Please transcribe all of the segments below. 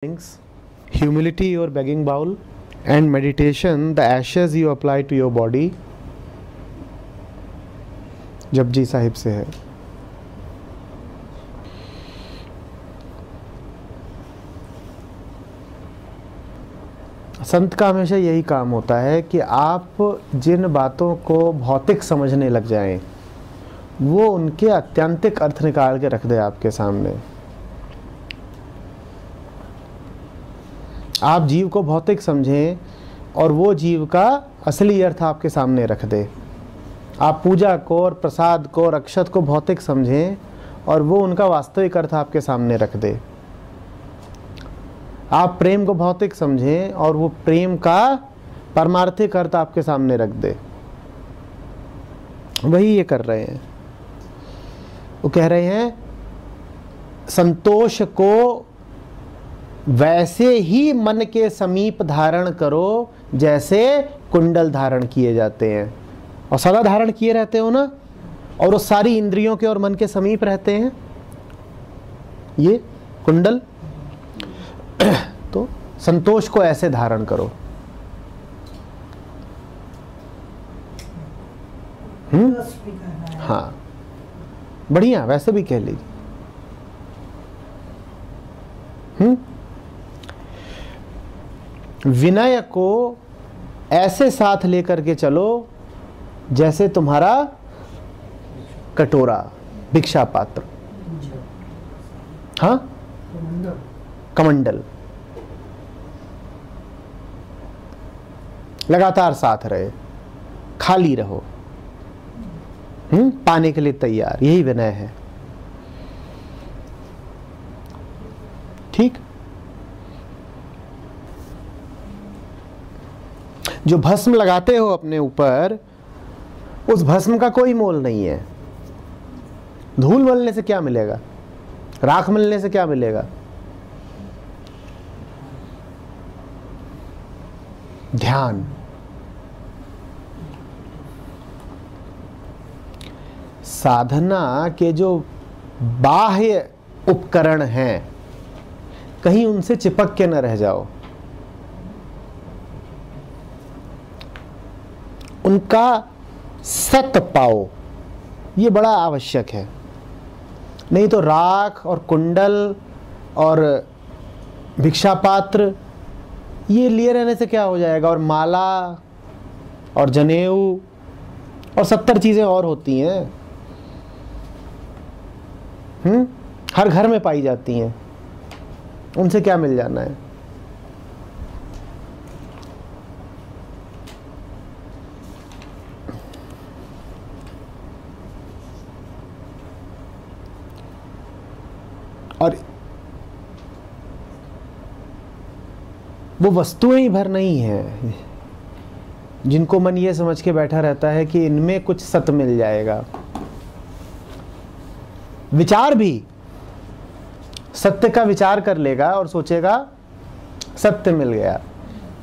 things: humility, your begging bowl, and meditation, the ashes you apply to your body. Japji Sahib से है। संत का हमेशा यही काम होता है कि आप जिन बातों को भौतिक समझने लग जाएं, वो उनके आत्यंतिक अर्थ निकाल के रख दे आपके सामने। आप जीव को भौतिक समझें और वो जीव का असली अर्थ आपके सामने रख दे। आप पूजा को और प्रसाद को और अक्षत को भौतिक समझें और वो उनका वास्तविक अर्थ आपके सामने रख दे। आप प्रेम को भौतिक समझें और वो प्रेम का परमार्थिक अर्थ आपके सामने रख दे। वही ये कर रहे हैं। वो कह रहे हैं संतोष को वैसे ही मन के समीप धारण करो जैसे कुंडल धारण किए जाते हैं। और सदा धारण किए रहते हो ना, और वो सारी इंद्रियों के और मन के समीप रहते हैं ये कुंडल। तो संतोष को ऐसे धारण करो। हाँ, बढ़िया, वैसे भी कह लीजिए। विनय को ऐसे साथ लेकर के चलो जैसे तुम्हारा कटोरा, भिक्षा पात्र। हाँ, कमंडल लगातार साथ रहे, खाली रहो, पाने के लिए तैयार। यही विनय है। ठीक। जो भस्म लगाते हो अपने ऊपर, उस भस्म का कोई मोल नहीं है। धूल मलने से क्या मिलेगा? राख मलने से क्या मिलेगा? ध्यान। साधना के जो बाह्य उपकरण हैं, कहीं उनसे चिपक के न रह जाओ। उनका सत पाओ, ये बड़ा आवश्यक है। नहीं तो राख और कुंडल और भिक्षा पात्र ये लिए रहने से क्या हो जाएगा? और माला और जनेऊ और 70 चीजें और होती हैं, हर घर में पाई जाती हैं। उनसे क्या मिल जाना है? और वो वस्तुएं ही भर नहीं है जिनको मन ये समझ के बैठा रहता है कि इनमें कुछ सत्य मिल जाएगा। विचार भी सत्य का विचार कर लेगा और सोचेगा सत्य मिल गया।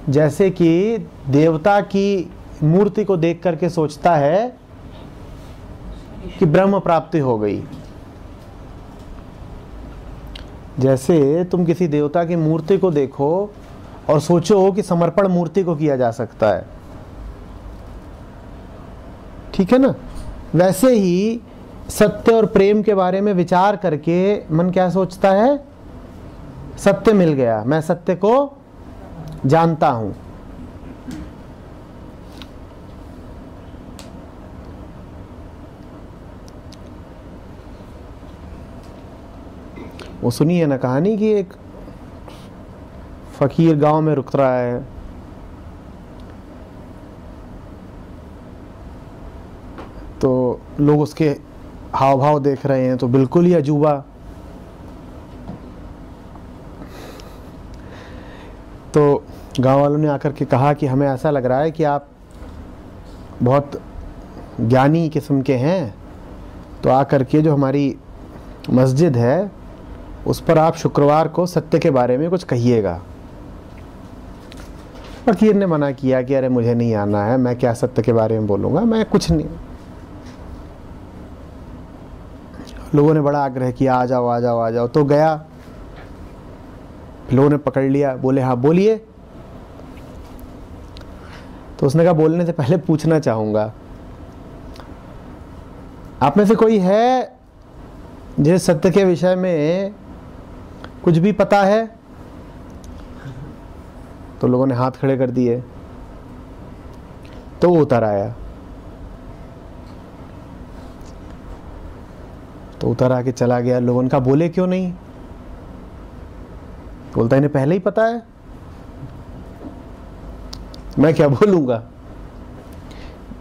जैसे कि देवता की मूर्ति को देख करके सोचता है कि ब्रह्म प्राप्ति हो गई। जैसे तुम किसी देवता की मूर्ति को देखो और सोचो कि समर्पण मूर्ति को किया जा सकता है, ठीक है ना? वैसे ही सत्य और प्रेम के बारे में विचार करके मन क्या सोचता है? सत्य मिल गया, मैं सत्य को जानता हूं। वो सुनिए ना कहानी कि एक फकीर गांव में रुक रहा है। तो लोग उसके हाव भाव देख रहे हैं तो बिल्कुल ही अजूबा। तो गांव वालों ने आकर के कहा कि हमें ऐसा लग रहा है कि आप बहुत ज्ञानी किस्म के हैं, तो आकर के जो हमारी मस्जिद है उस पर आप शुक्रवार को सत्य के बारे में कुछ कहिएगा। फकीर ने मना किया कि अरे मुझे नहीं आना है, मैं क्या सत्य के बारे में बोलूंगा, मैं कुछ नहीं। लोगों ने बड़ा आग्रह किया, आ जाओ आ जाओ आ जाओ, तो गया। लोगों ने पकड़ लिया, बोले हाँ बोलिए। तो उसने कहा बोलने से पहले पूछना चाहूंगा, आप में से कोई है जिसे सत्य के विषय में कुछ भी पता है? तो लोगों ने हाथ खड़े कर दिए। तो वो उतर आया, तो उतर आके चला गया। लोगों ने कहा बोले क्यों नहीं? बोलता इन्हें पहले ही पता है, मैं क्या बोलूंगा।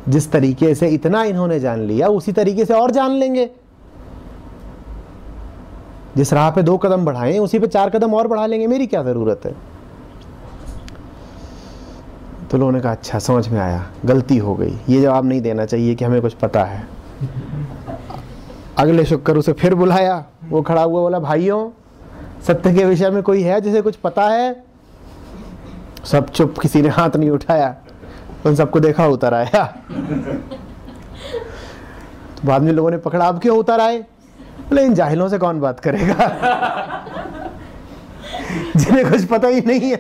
जिस तरीके से इतना इन्होंने जान लिया उसी तरीके से और जान लेंगे। जिस राह पे 2 कदम बढ़ाए उसी पे 4 कदम और बढ़ा लेंगे, मेरी क्या जरूरत है। तो लोगों ने कहा अच्छा समझ में आया, गलती हो गई, ये जवाब नहीं देना चाहिए कि हमें कुछ पता है। अगले शुक्र उसे फिर बुलाया, वो खड़ा हुआ, बोला भाइयों सत्य के विषय में कोई है जिसे कुछ पता है? सब चुप, किसी ने हाथ नहीं उठाया। उन सबको देखा, उतर आया। तो बाद में लोगों ने पकड़ा, अब क्यों उतर आए? बोले इन जाहिलों से कौन बात करेगा जिन्हें कुछ पता ही नहीं है।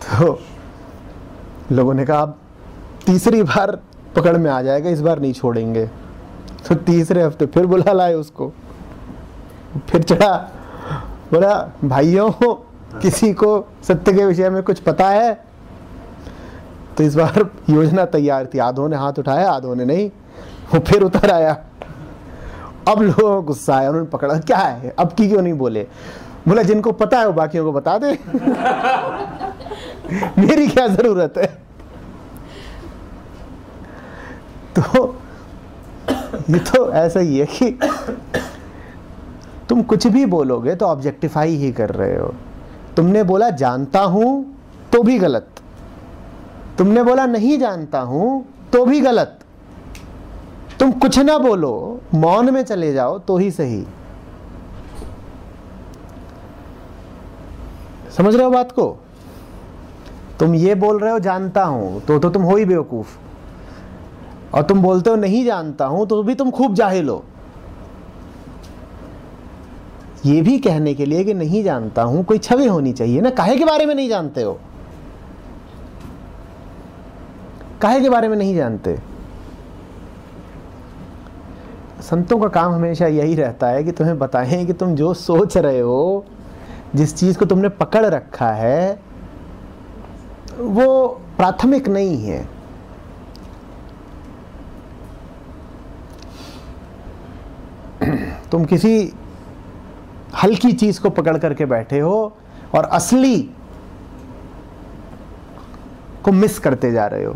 तो लोगों ने कहा अब तीसरी बार पकड़ में आ जाएगा, इस बार नहीं छोड़ेंगे। तो तीसरे हफ्ते फिर बुला लाए उसको, फिर चढ़ा, बोला भाइयों किसी को सत्य के विषय में कुछ पता है? तो इस बार योजना तैयार थी, आधों ने हाथ उठाया, आधों ने नहीं। वो फिर उतर आया। अब लोगों को गुस्सा आया, उन्होंने पकड़ा, क्या है अब की क्यों नहीं बोले? बोला जिनको पता है वो बाकियों को बता दे मेरी क्या जरूरत है। तो ये तो ऐसा ही है कि तुम कुछ भी बोलोगे तो ऑब्जेक्टिफाई ही कर रहे हो। तुमने बोला जानता हूं तो भी गलत, तुमने बोला नहीं जानता हूं तो भी गलत। तुम कुछ ना बोलो, मौन में चले जाओ तो ही सही। समझ रहे हो बात को? तुम ये बोल रहे हो जानता हूं तो तुम हो ही बेवकूफ, और तुम बोलते हो नहीं जानता हूं तो भी तुम खूब जाहिल हो। ये भी कहने के लिए कि नहीं जानता हूं कोई छवि होनी चाहिए ना, काहे के बारे में नहीं जानते हो? काहे के बारे में नहीं जानते? संतों का काम हमेशा यही रहता है कि तुम्हें बताएं कि तुम जो सोच रहे हो, जिस चीज को तुमने पकड़ रखा है, वो प्राथमिक नहीं है। तुम किसी हल्की चीज को पकड़ करके बैठे हो और असली को मिस करते जा रहे हो।